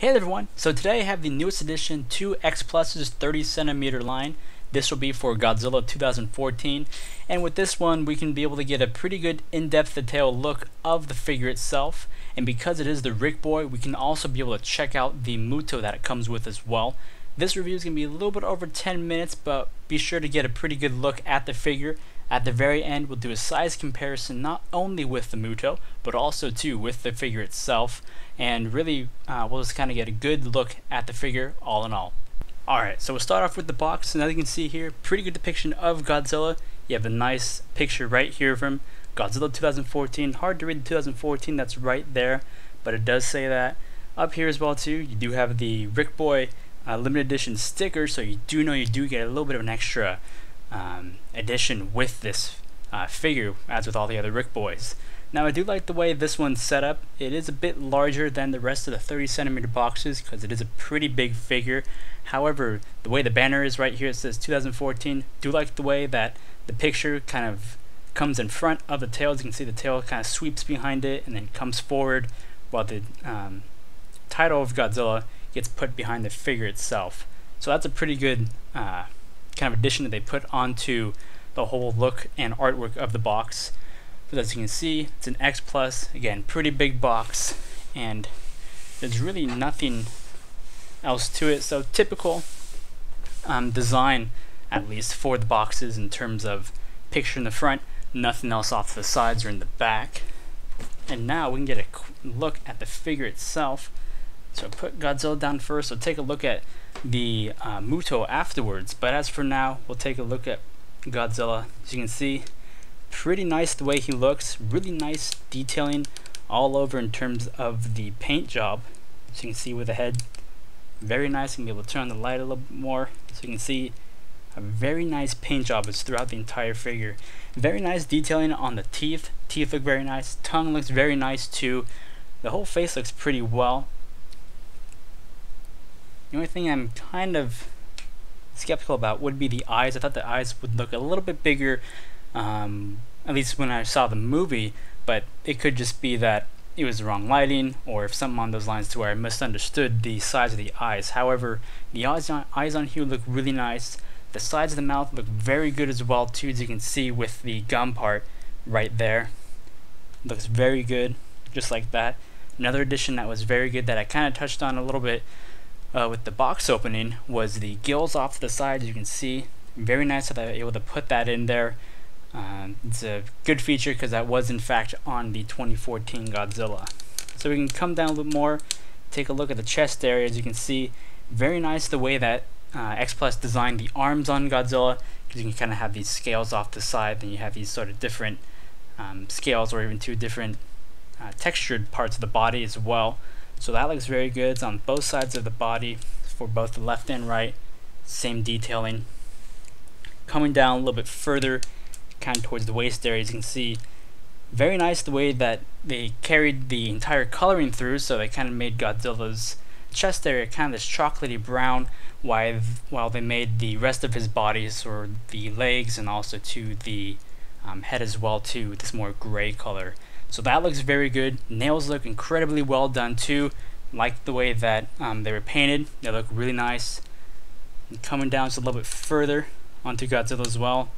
Hey everyone, so today I have the newest addition to X Plus's 30cm line. This will be for Godzilla 2014, and with this one we can be able to get a pretty good in-depth detailed look of the figure itself, and because it is the Rick Boy, we can also be able to check out the Muto that it comes with as well. This review is going to be a little bit over 10 minutes, but be sure to get a pretty good look at the figure. At the very end, we'll do a size comparison not only with the Muto, but also too with the figure itself, and really we'll just kind of get a good look at the figure all in all. Alright, so we'll start off with the box, and as you can see here, pretty good depiction of Godzilla. You have a nice picture right here from Godzilla 2014. Hard to read the 2014, that's right there, but it does say that. Up here as well too, you do have the Rick Boy limited edition sticker, so you do know you do get a little bit of an extra addition with this figure, as with all the other Rick Boys. Now I do like the way this one's set up. It is a bit larger than the rest of the 30cm boxes because it is a pretty big figure. However, the way the banner is right here, it says 2014. Do like the way that the picture kind of comes in front of the tail. As you can see, the tail kind of sweeps behind it and then comes forward, while the title of Godzilla gets put behind the figure itself. So that's a pretty good kind of addition that they put onto the whole look and artwork of the box. But as you can see, it's an X Plus, again, pretty big box, and there's really nothing else to it. So typical design, at least for the boxes, in terms of picture in the front, nothing else off to the sides or in the back. And now we can get a look at the figure itself. So put Godzilla down first, so take a look at the Muto afterwards, but as for now, we'll take a look at Godzilla. As you can see, pretty nice the way he looks, really nice detailing all over in terms of the paint job. As you can see with the head, very nice. You can be able to turn on the light a little bit more, so you can see a very nice paint job is throughout the entire figure. Very nice detailing on the teeth. Teeth look very nice, tongue looks very nice too. The whole face looks pretty well. The only thing I'm kind of skeptical about would be the eyes. I thought the eyes would look a little bit bigger, at least when I saw the movie, but it could just be that it was the wrong lighting, or if something on those lines to where I misunderstood the size of the eyes. However, the eyes on here look really nice. The sides of the mouth look very good as well too, as you can see with the gum part right there. Looks very good, just like that. Another addition that was very good that I kind of touched on a little bit with the box opening was the gills off to the side. As you can see, very nice that they were able to put that in there. It's a good feature because that was in fact on the 2014 Godzilla. So we can come down a little more, take a look at the chest area. As you can see, very nice the way that X Plus designed the arms on Godzilla, because you can kind of have these scales off the side, then you have these sort of different scales, or even two different textured parts of the body as well. So that looks very good. It's on both sides of the body for both the left and right, same detailing. Coming down a little bit further, kind of towards the waist area, as you can see, very nice the way that they carried the entire coloring through. So they kind of made Godzilla's chest area kind of this chocolatey brown, while they made the rest of his body, or the legs and also to the head as well too, this more gray color. So that looks very good. Nails look incredibly well done too. Like the way that they were painted. They look really nice. And coming down just a little bit further onto Godzilla as well.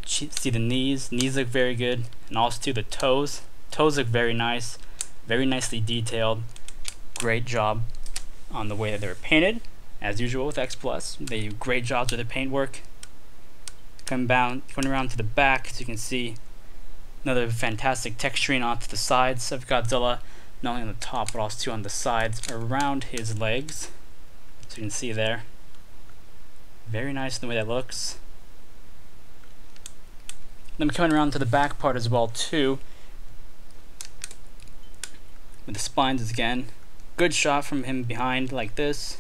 See the knees. Knees look very good. And also too the toes. Toes look very nice. Very nicely detailed. Great job on the way that they were painted. As usual with X Plus, they do great jobs with the paint work. Coming around to the back, as you can see, another fantastic texturing onto the sides of Godzilla, not only on the top but also on the sides around his legs. So you can see there, very nice in the way that looks. Then coming around to the back part as well too, with the spines again. Good shot from him behind like this,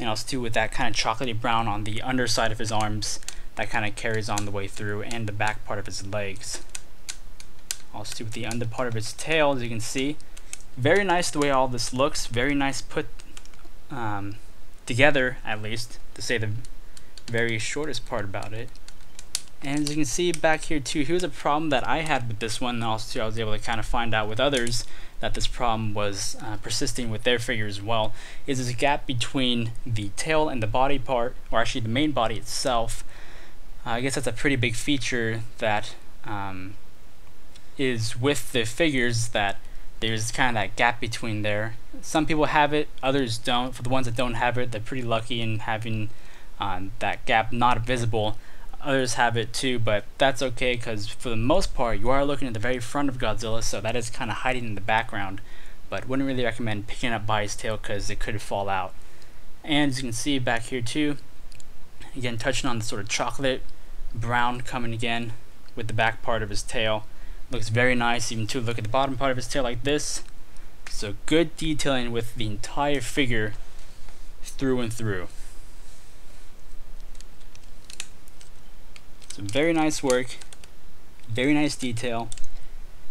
and also too with that kind of chocolatey brown on the underside of his arms that kind of carries on the way through, and the back part of his legs. Also too with the under part of his tail, as you can see. Very nice the way all this looks. Very nice put together, at least, to say the very shortest part about it. And as you can see back here too, here's a problem that I had with this one, and also I was able to kind of find out with others, that this problem was persisting with their figure as well, is this gap between the tail and the body part, or actually the main body itself. I guess that's a pretty big feature that is with the figures, that there's kind of that gap between there. Some people have it, others don't. For the ones that don't have it, they're pretty lucky in having that gap not visible. Others have it too, but that's okay, because for the most part you are looking at the very front of Godzilla, so that is kind of hiding in the background, but wouldn't really recommend picking it up by his tail because it could fall out. And as you can see back here too, again touching on the sort of chocolate brown coming again with the back part of his tail. Looks very nice. Even to look at the bottom part of his tail like this. So good detailing with the entire figure through and through. So very nice work, very nice detail,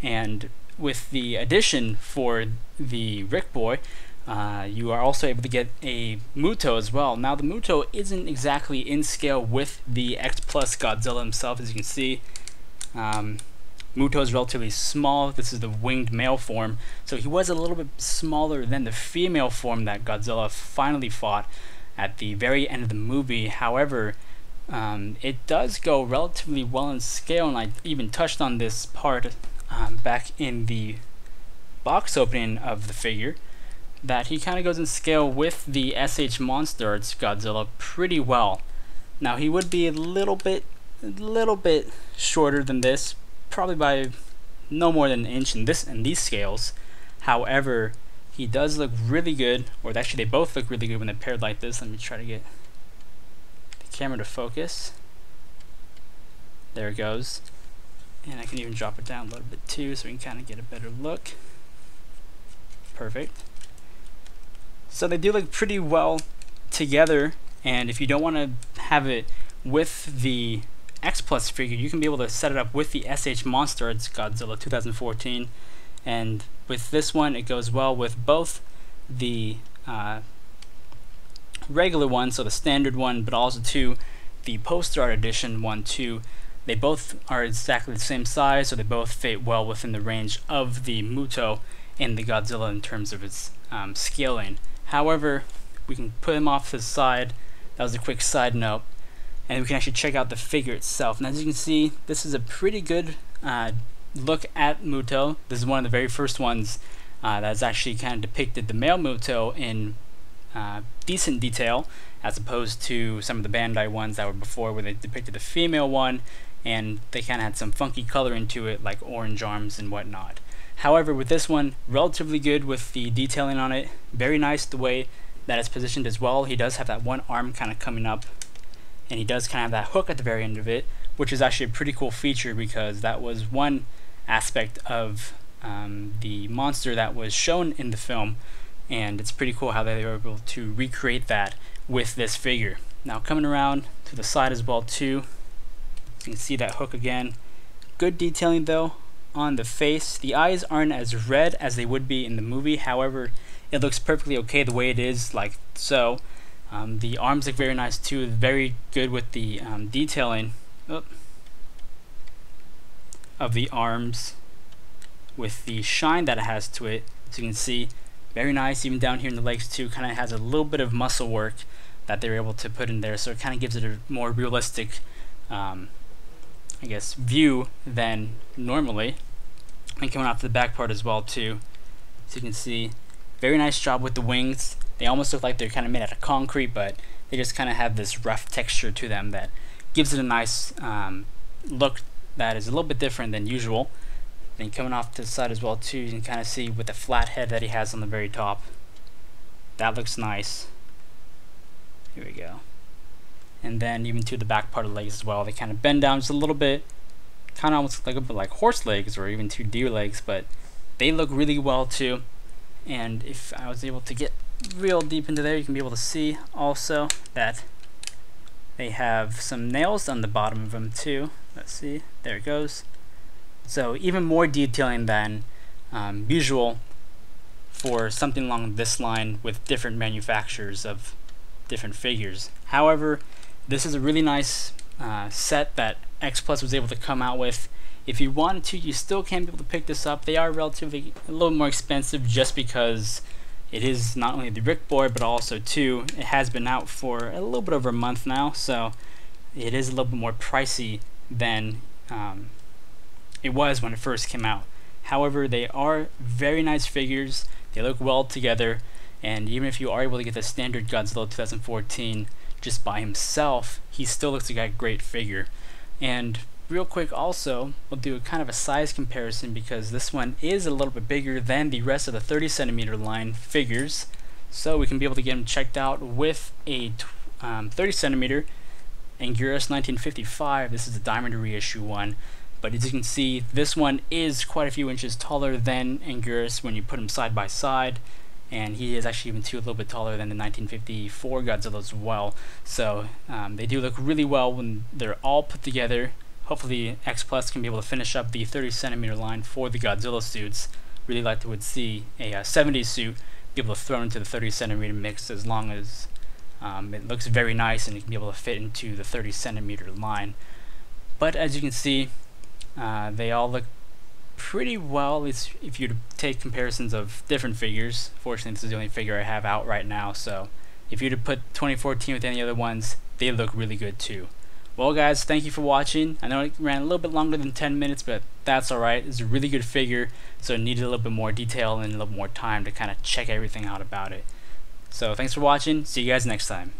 and with the addition for the Rick Boy, you are also able to get a Muto as well. Now the Muto isn't exactly in scale with the X Plus Godzilla himself, as you can see. Muto is relatively small. This is the winged male form, so he was a little bit smaller than the female form that Godzilla finally fought at the very end of the movie. However, it does go relatively well in scale, and I even touched on this part back in the box opening of the figure, that he kind of goes in scale with the SH Monster Arts Godzilla pretty well. Now he would be a little bit shorter than this, probably by no more than an inch in these scales. However, he does look really good, or actually they both look really good when they're paired like this. Let me try to get the camera to focus. There it goes. And I can even drop it down a little bit too, so we can kind of get a better look. Perfect. So they do look pretty well together, and if you don't want to have it with the X Plus figure, you can be able to set it up with the SH Monster Arts Godzilla 2014, and with this one it goes well with both the regular one, so the standard one, but also too the poster art edition one too. They both are exactly the same size, so they both fit well within the range of the Muto and the Godzilla in terms of its scaling. However, we can put them off to the side. That was a quick side note. And we can actually check out the figure itself. And as you can see, this is a pretty good look at Muto. This is one of the very first ones that's actually kind of depicted the male Muto in decent detail, as opposed to some of the Bandai ones that were before, where they depicted the female one and they kind of had some funky color into it, like orange arms and whatnot. However, with this one, relatively good with the detailing on it. Very nice the way that it's positioned as well. He does have that one arm kind of coming up, and he does kind of have that hook at the very end of it, which is actually a pretty cool feature, because that was one aspect of the monster that was shown in the film, and it's pretty cool how they were able to recreate that with this figure. Now coming around to the side as well too, so you can see that hook again. Good detailing though on the face. The eyes aren't as red as they would be in the movie, however it looks perfectly okay the way it is, like so. The arms look very nice too, very good with the detailing of the arms, with the shine that it has to it. So you can see, very nice. Even down here in the legs too, kind of has a little bit of muscle work that they were able to put in there, so it kind of gives it a more realistic I guess view than normally. And coming off the back part as well too, so you can see, very nice job with the wings. They almost look like they're kind of made out of concrete, but they just kind of have this rough texture to them that gives it a nice look that is a little bit different than usual. Then coming off to the side as well too, you can kind of see with the flat head that he has on the very top. That looks nice. Here we go. And then even to the back part of the legs as well, they kind of bend down just a little bit, kind of almost like a bit like horse legs or even two deer legs, but they look really well too. And if I was able to get real deep into there, you can be able to see also that they have some nails on the bottom of them too. Let's see, there it goes. So even more detailing than usual for something along this line with different manufacturers of different figures. However, this is a really nice set that X Plus was able to come out with, If you wanted to, you still can be able to pick this up. They are relatively a little more expensive just because it is not only the Rick Boy, but also too, it has been out for a little bit over a month now, so it is a little bit more pricey than it was when it first came out. However, they are very nice figures. They look well together, and even if you are able to get the standard Godzilla 2014 just by himself, he still looks like a great figure. And real quick also, we'll do a kind of a size comparison because this one is a little bit bigger than the rest of the 30cm line figures, so we can be able to get him checked out with a 30cm Anguirus 1955. This is the Diamond reissue one, but as you can see, this one is quite a few inches taller than Anguirus when you put them side by side, and he is actually even a little bit taller than the 1954 Godzilla as well. So they do look really well when they're all put together. Hopefully X Plus can be able to finish up the 30cm line for the Godzilla suits. Really like to see a 70s suit be able to throw into the 30cm mix, as long as it looks very nice and it can be able to fit into the 30cm line. But as you can see, they all look pretty well, at least if you take comparisons of different figures. Fortunately, this is the only figure I have out right now, so if you were to put 2014 with any other ones, they look really good too. Well guys, thank you for watching. I know it ran a little bit longer than 10 minutes, but that's alright. It's a really good figure, so it needed a little bit more detail and a little more time to kind of check everything out about it. So thanks for watching. See you guys next time.